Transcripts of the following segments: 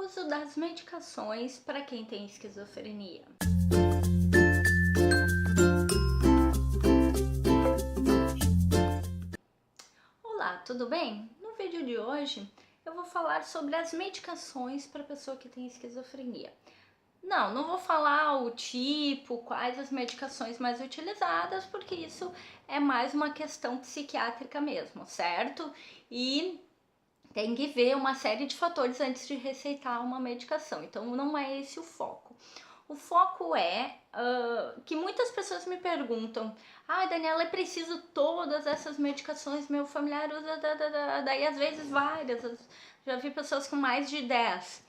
uso das medicações para quem tem esquizofrenia. Olá, tudo bem? No vídeo de hoje eu vou falar sobre as medicações para pessoa que tem esquizofrenia. Não vou falar o tipo, quais as medicações mais utilizadas, porque isso é mais uma questão psiquiátrica mesmo, certo? E tem que ver uma série de fatores antes de receitar uma medicação, então não é esse o foco. O foco é que muitas pessoas me perguntam: Daniela, é preciso todas essas medicações? Meu familiar usa daí às vezes várias, já vi pessoas com mais de 10.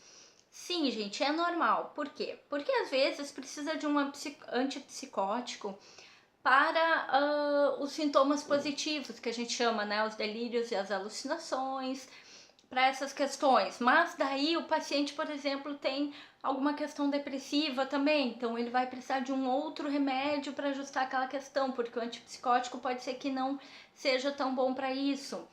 Sim, gente, é normal. Por quê? Porque às vezes precisa de um antipsicótico para os sintomas positivos, que a gente chama, né, os delírios e as alucinações, para essas questões. Mas daí o paciente, por exemplo, tem alguma questão depressiva também, então ele vai precisar de um outro remédio para ajustar aquela questão, porque o antipsicótico pode ser que não seja tão bom para isso.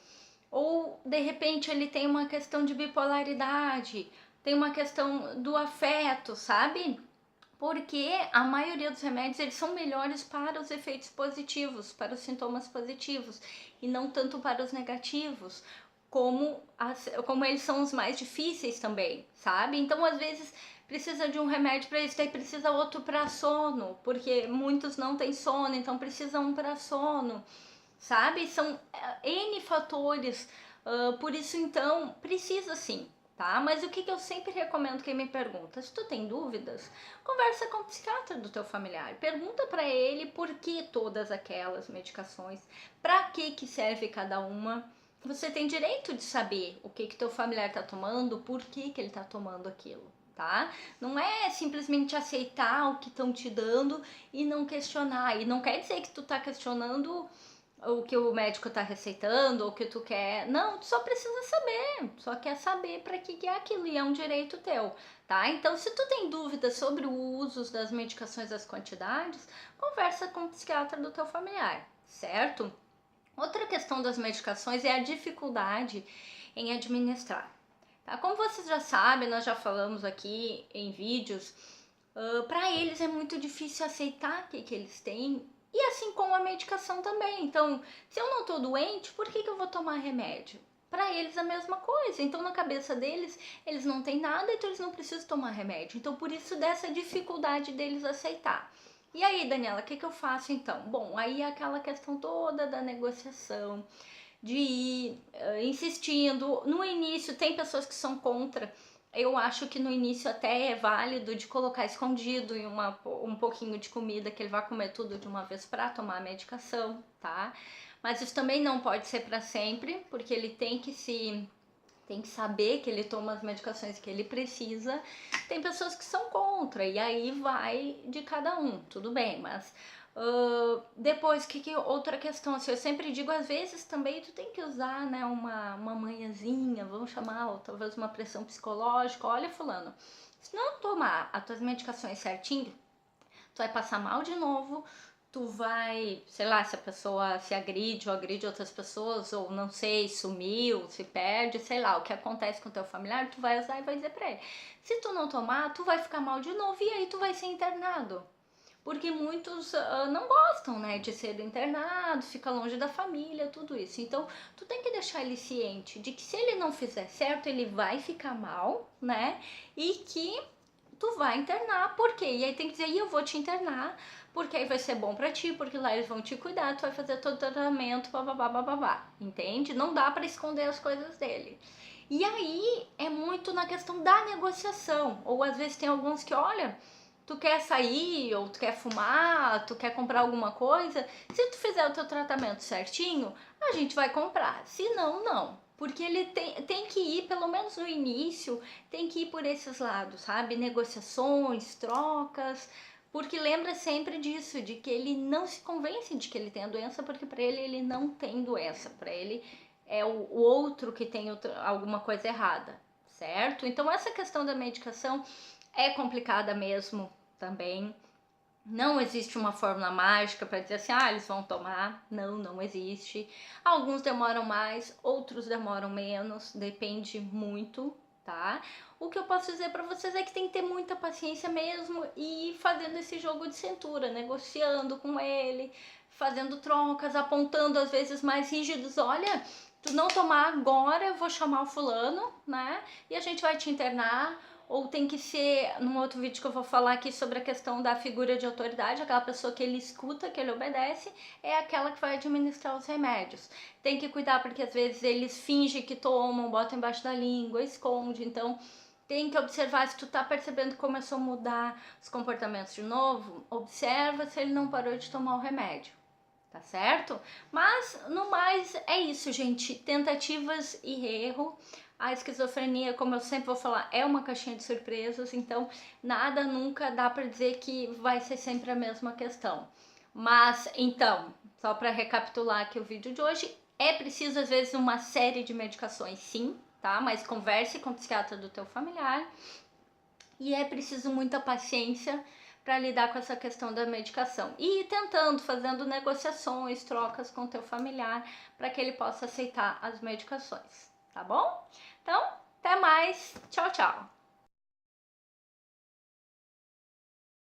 Ou de repente ele tem uma questão de bipolaridade, tem uma questão do afeto, sabe? Porque a maioria dos remédios eles são melhores para os efeitos positivos, para os sintomas positivos, e não tanto para os negativos, como eles são os mais difíceis também, sabe? Então, às vezes, precisa de um remédio para isso, daí precisa outro para sono, porque muitos não têm sono, então precisa um para sono, sabe? São N fatores, por isso, então, precisa sim. Tá? Mas o que eu sempre recomendo quem me pergunta? Se tu tem dúvidas, conversa com o psiquiatra do teu familiar. Pergunta para ele por que todas aquelas medicações, para que serve cada uma. Você tem direito de saber o que teu familiar tá tomando, por que ele tá tomando aquilo, tá? Não é simplesmente aceitar o que estão te dando e não questionar. E não quer dizer que tu tá questionando o que o médico tá receitando ou o que tu quer. Não, tu só precisa saber, só quer saber para que é aquilo e é um direito teu, tá? Então, se tu tem dúvidas sobre o uso das medicações, as quantidades, conversa com o psiquiatra do teu familiar, certo? Outra questão das medicações é a dificuldade em administrar. Tá? Como vocês já sabem, nós já falamos aqui em vídeos, para eles é muito difícil aceitar o que eles têm, e assim como a medicação também. Então, se eu não tô doente, por que eu vou tomar remédio? Para eles a mesma coisa. Então, na cabeça deles, eles não têm nada, então eles não precisam tomar remédio. Então, por isso dessa dificuldade deles aceitar. E aí, Daniela, o que eu faço então? Bom, aí é aquela questão toda da negociação, de ir insistindo. No início, tem pessoas que são contra. Eu acho que no início até é válido de colocar escondido em um pouquinho de comida, que ele vai comer tudo de uma vez para tomar a medicação, tá? Mas isso também não pode ser para sempre, porque ele tem que saber que ele toma as medicações que ele precisa. Tem pessoas que são contra, e aí vai de cada um, tudo bem, mas depois, outra questão, assim, eu sempre digo, às vezes também tu tem que usar, né, uma manhãzinha, vamos chamar, ou talvez uma pressão psicológica. Olha, fulano, se não tomar as tuas medicações certinho, tu vai passar mal de novo, tu vai, sei lá, se a pessoa se agride ou agride outras pessoas, ou não sei, sumiu, se perde, sei lá, o que acontece com o teu familiar, tu vai usar e vai dizer pra ele. Se tu não tomar, tu vai ficar mal de novo e aí tu vai ser internado. Porque muitos não gostam, né, de ser internado, fica longe da família, tudo isso. Então, tu tem que deixar ele ciente de que se ele não fizer certo, ele vai ficar mal, né, e que tu vai internar, por quê? E aí tem que dizer, eu vou te internar, porque aí vai ser bom pra ti, porque lá eles vão te cuidar, tu vai fazer todo o tratamento, babá, entende? Não dá pra esconder as coisas dele. E aí é muito na questão da negociação, ou às vezes tem alguns que, olha, tu quer sair, ou tu quer fumar, tu quer comprar alguma coisa, se tu fizer o teu tratamento certinho, a gente vai comprar, se não, não. Porque ele tem que ir, pelo menos no início, tem que ir por esses lados, sabe? Negociações, trocas, porque lembra sempre disso, de que ele não se convence de que ele tem a doença, porque para ele não tem doença, para ele é o outro que tem alguma coisa errada, certo? Então essa questão da medicação é complicada mesmo também. Não existe uma fórmula mágica para dizer assim, eles vão tomar. Não, não existe. Alguns demoram mais, outros demoram menos, depende muito, tá? O que eu posso dizer para vocês é que tem que ter muita paciência mesmo e ir fazendo esse jogo de cintura, negociando com ele, fazendo trocas, apontando às vezes mais rígidos, olha, tu não tomar agora, eu vou chamar o fulano, né? E a gente vai te internar. Ou tem que ser, num outro vídeo que eu vou falar aqui sobre a questão da figura de autoridade, aquela pessoa que ele escuta, que ele obedece, é aquela que vai administrar os remédios. Tem que cuidar porque às vezes eles fingem que tomam, botam embaixo da língua, esconde, então tem que observar se tu tá percebendo que começou a mudar os comportamentos de novo, observa se ele não parou de tomar o remédio. Tá certo? Mas no mais é isso, gente. Tentativas e erro. A esquizofrenia, como eu sempre vou falar, é uma caixinha de surpresas, então nada nunca dá para dizer que vai ser sempre a mesma questão. Mas então, só para recapitular aqui o vídeo de hoje, é preciso às vezes uma série de medicações, sim, tá? Mas converse com o psiquiatra do teu familiar. E é preciso muita paciência para lidar com essa questão da medicação. E ir tentando, fazendo negociações, trocas com o teu familiar, para que ele possa aceitar as medicações, tá bom? Então, até mais. Tchau, tchau.